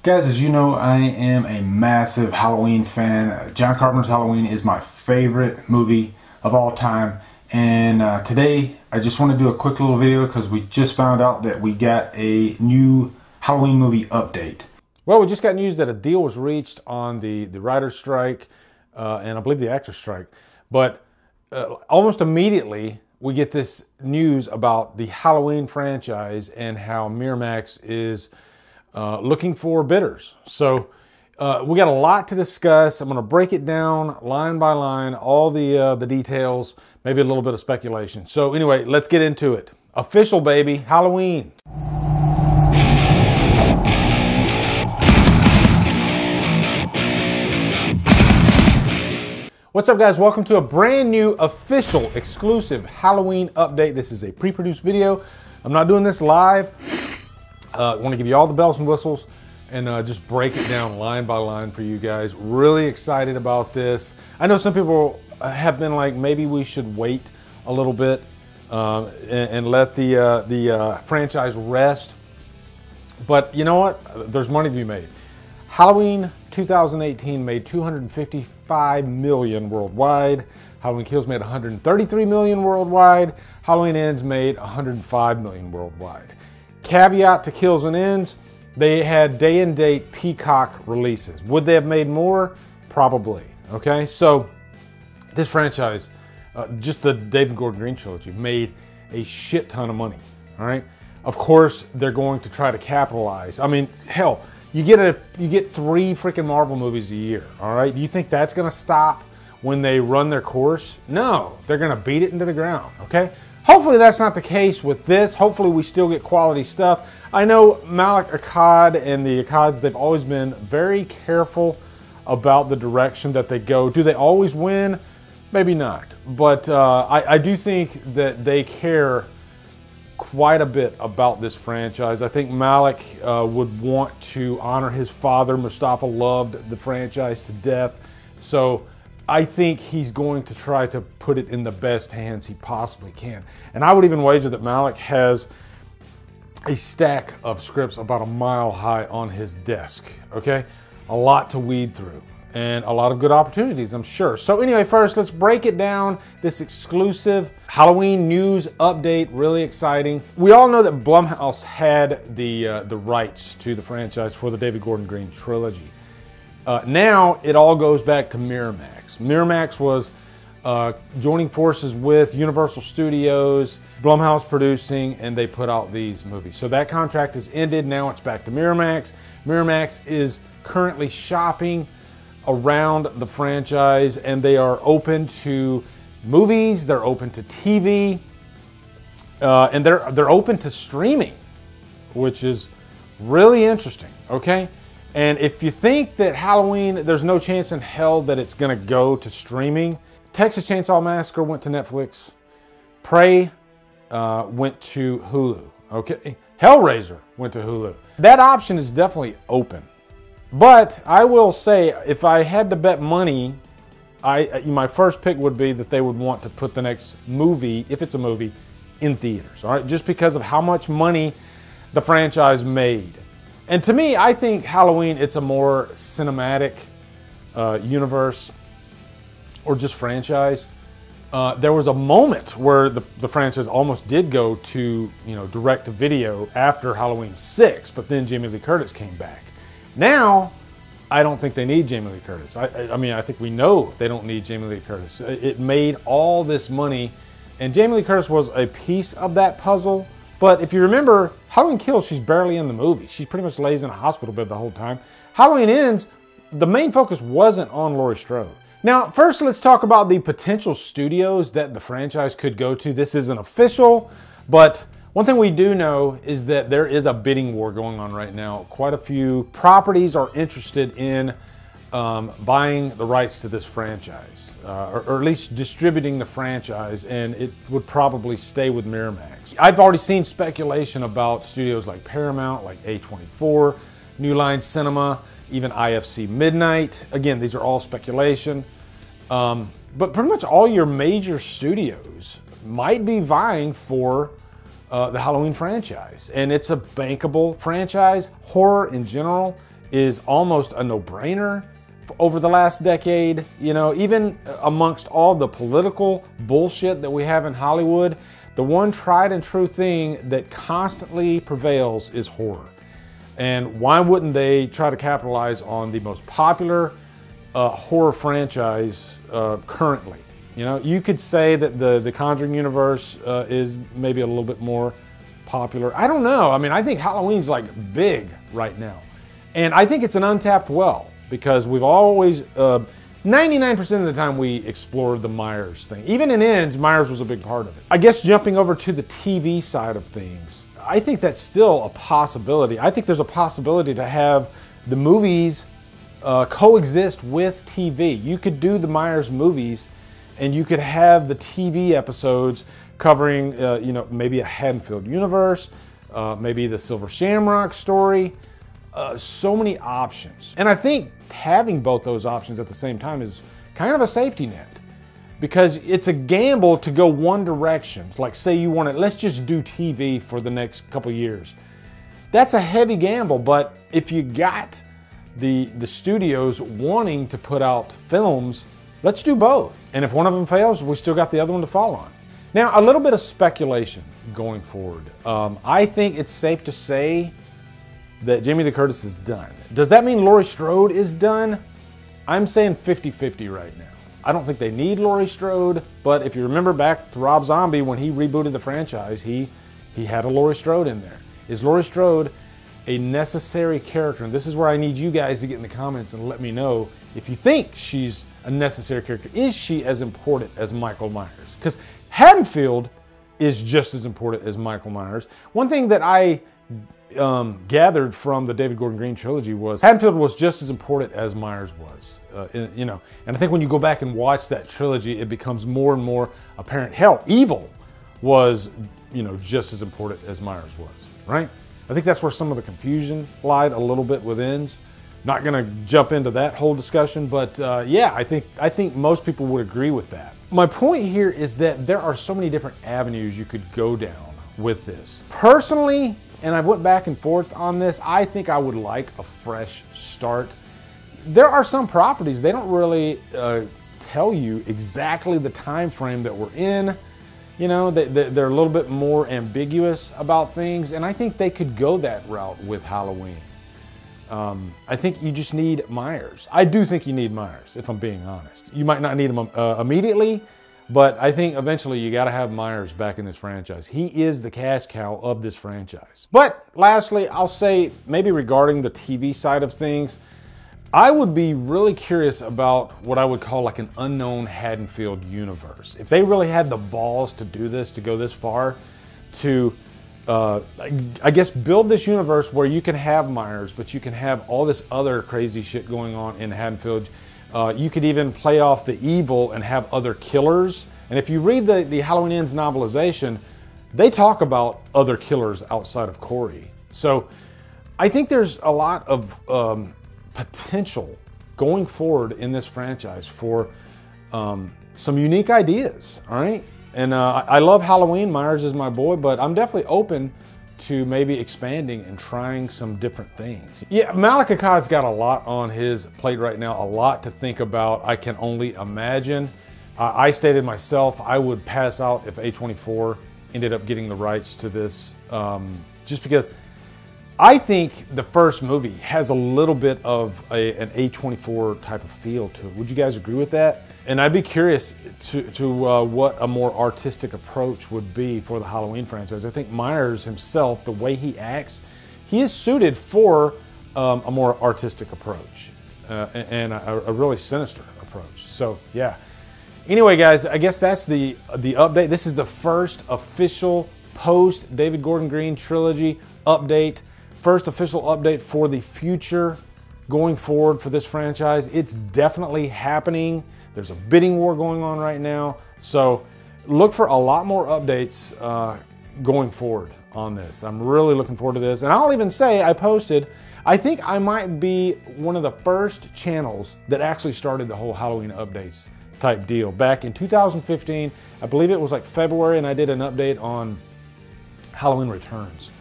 Guys, as you know, I am a massive Halloween fan. John Carpenter's Halloween is my favorite movie of all time. And today, I just want to do a quick little video because we just found out that we got a new Halloween movie update. Well, we just got news that a deal was reached on the writer's strike and I believe the actor's strike. But almost immediately, we get this news about the Halloween franchise and how Miramax is looking for bidders. So we got a lot to discuss. I'm going to break it down line by line, all the details, maybe a little bit of speculation. So anyway, let's get into it. Official, baby, Halloween. What's up, guys? Welcome to a brand new official exclusive Halloween update. This is a pre-produced video. I'm not doing this live. I want to give you all the bells and whistles and just break it down line by line for you guys. Really excited about this. I know some people have been like, maybe we should wait a little bit and let the franchise rest. But you know what? There's money to be made. Halloween 2018 made $255 million worldwide. Halloween Kills made $133 million worldwide. Halloween Ends made $105 million worldwide. Caveat to Kills and Ends, they had day and date Peacock releases. Would they have made more? Probably. Okay, so this franchise, just the David Gordon Green trilogy, made a shit ton of money. All right, of course they're going to try to capitalize. I mean, hell, you get 3 freaking Marvel movies a year. All right, do you think that's going to stop when they run their course? No, they're going to beat it into the ground. Okay. Hopefully that's not the case with this. Hopefully we still get quality stuff. I know Malik Akkad and the Akkads, they've always been very careful about the direction that they go. Do they always win? Maybe not. But I do think that they care quite a bit about this franchise. I think Malik would want to honor his father. Mustafa loved the franchise to death. So I think he's going to try to put it in the best hands he possibly can. And I would even wager that Malik has a stack of scripts about a mile high on his desk, okay? A lot to weed through and a lot of good opportunities, I'm sure. So anyway, first, let's break it down. This exclusive Halloween news update, really exciting. We all know that Blumhouse had the rights to the franchise for the David Gordon Green trilogy. Now it all goes back to Miramax. Miramax was joining forces with Universal Studios, Blumhouse producing, and they put out these movies. So that contract has ended. Now it's back to Miramax. Miramax is currently shopping around the franchise, and they are open to movies. They're open to TV, and they're open to streaming, which is really interesting. Okay. And if you think that Halloween, there's no chance in hell that it's gonna go to streaming, Texas Chainsaw Massacre went to Netflix, Prey went to Hulu, okay? Hellraiser went to Hulu. That option is definitely open. But I will say, if I had to bet money, my first pick would be that they would want to put the next movie, if it's a movie, in theaters, all right? Just because of how much money the franchise made. And to me, I think Halloween, it's a more cinematic universe or just franchise. There was a moment where the franchise almost did go to, direct to video after Halloween 6, but then Jamie Lee Curtis came back. Now, I don't think they need Jamie Lee Curtis. I mean, I think we know they don't need Jamie Lee Curtis. It made all this money, and Jamie Lee Curtis was a piece of that puzzle. But if you remember, Halloween Kills, she's barely in the movie. She pretty much lays in a hospital bed the whole time. Halloween Ends, the main focus wasn't on Laurie Strode. Now, first let's talk about the potential studios that the franchise could go to. This isn't official, but one thing we do know is that there is a bidding war going on right now. Quite a few properties are interested in buying the rights to this franchise, or at least distributing the franchise, and it would probably stay with Miramax. I've already seen speculation about studios like Paramount, like A24, New Line Cinema, even IFC Midnight. Again, these are all speculation, but pretty much all your major studios might be vying for the Halloween franchise, and it's a bankable franchise. Horror in general is almost a no-brainer over the last decade. You know, even amongst all the political bullshit that we have in Hollywood, the one tried and true thing that constantly prevails is horror. And why wouldn't they try to capitalize on the most popular horror franchise currently? You know, you could say that the Conjuring universe is maybe a little bit more popular. I don't know. I mean, I think Halloween's like big right now. And I think it's an untapped well, because we've always, 99% of the time we explored the Myers thing. Even in Ends, Myers was a big part of it. I guess jumping over to the TV side of things, I think that's still a possibility. I think there's a possibility to have the movies coexist with TV. You could do the Myers movies and you could have the TV episodes covering, you know, maybe a Haddonfield universe, maybe the Silver Shamrock story. So many options. And I think having both those options at the same time is kind of a safety net, because it's a gamble to go one direction. Like, say you want to, let's just do TV for the next couple years. That's a heavy gamble, but if you got the studios wanting to put out films, let's do both. And if one of them fails, we still got the other one to fall on. Now, a little bit of speculation going forward. I think it's safe to say that Jamie Lee Curtis is done. Does that mean Laurie Strode is done? I'm saying 50-50 right now. I don't think they need Laurie Strode, but if you remember back to Rob Zombie when he rebooted the franchise, he had a Laurie Strode in there. Is Laurie Strode a necessary character? And this is where I need you guys to get in the comments and let me know if you think she's a necessary character. Is she as important as Michael Myers? Because Haddonfield is just as important as Michael Myers. One thing that I gathered from the David Gordon Green trilogy was Haddonfield was just as important as Myers was, you know. And I think when you go back and watch that trilogy, it becomes more and more apparent. Hell, Evil was, you know, just as important as Myers was, right? I think that's where some of the confusion lied a little bit with Ends. Not gonna jump into that whole discussion, but yeah, I think most people would agree with that. My point here is that there are so many different avenues you could go down with this. Personally, and I've went back and forth on this, I think I would like a fresh start. There are some properties, they don't really tell you exactly the time frame that we're in. You know, they're a little bit more ambiguous about things, and I think they could go that route with Halloween. I think you just need Myers. I do think you need Myers, if I'm being honest. You might not need him immediately, but I think eventually you got to have Myers back in this franchise. He is the cash cow of this franchise. But lastly, I'll say maybe regarding the TV side of things, I would be really curious about what I would call like an unknown Haddonfield universe. If they really had the balls to do this, to go this far, to I guess build this universe where you can have Myers, but you can have all this other crazy shit going on in Haddonfield. You could even play off the evil and have other killers. And if you read the Halloween Ends novelization, they talk about other killers outside of Corey. So I think there's a lot of potential going forward in this franchise for some unique ideas, all right? And I love Halloween. Myers is my boy, but I'm definitely open to maybe expanding and trying some different things. Yeah, Malik Akkad's got a lot on his plate right now, a lot to think about. I can only imagine. I stated myself I would pass out if A24 ended up getting the rights to this, just because I think the first movie has a little bit of an A24 type of feel to it. Would you guys agree with that? And I'd be curious to what a more artistic approach would be for the Halloween franchise. I think Myers himself, the way he acts, he is suited for a more artistic approach and a really sinister approach. So yeah. Anyway, guys, I guess that's the update. This is the first official post David Gordon Green trilogy update. First official update for the future going forward for this franchise. It's definitely happening. There's a bidding war going on right now. So look for a lot more updates going forward on this. I'm really looking forward to this. And I'll even say I posted, I think I might be one of the first channels that actually started the whole Halloween updates type deal. Back in 2015, I believe it was like February, and I did an update on Halloween Returns.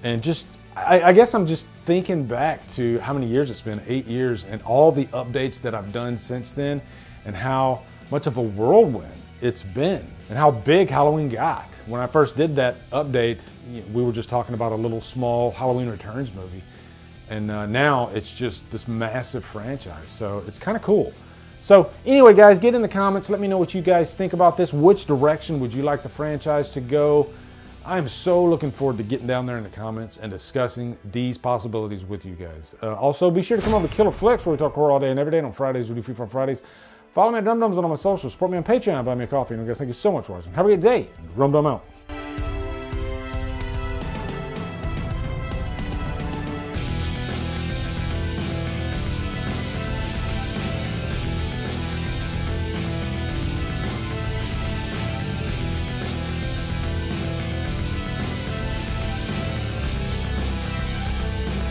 And just I guess I'm just thinking back to how many years it's been, 8 years, and all the updates that I've done since then, and how much of a whirlwind it's been, and how big Halloween got. When I first did that update, we were just talking about a little small Halloween Returns movie, and now it's just this massive franchise, so it's kind of cool. So anyway, guys, get in the comments, let me know what you guys think about this. Which direction would you like the franchise to go? I'm so looking forward to getting down there in the comments and discussing these possibilities with you guys. Also, be sure to come over to Killer Flicks, where we talk horror all day and every day. And on Fridays, we do Free Form Fridays. Follow me at Drumdums on all my socials. Support me on Patreon. Buy me a coffee. And guys, thank you so much for watching. Have a good day. Drumdum out.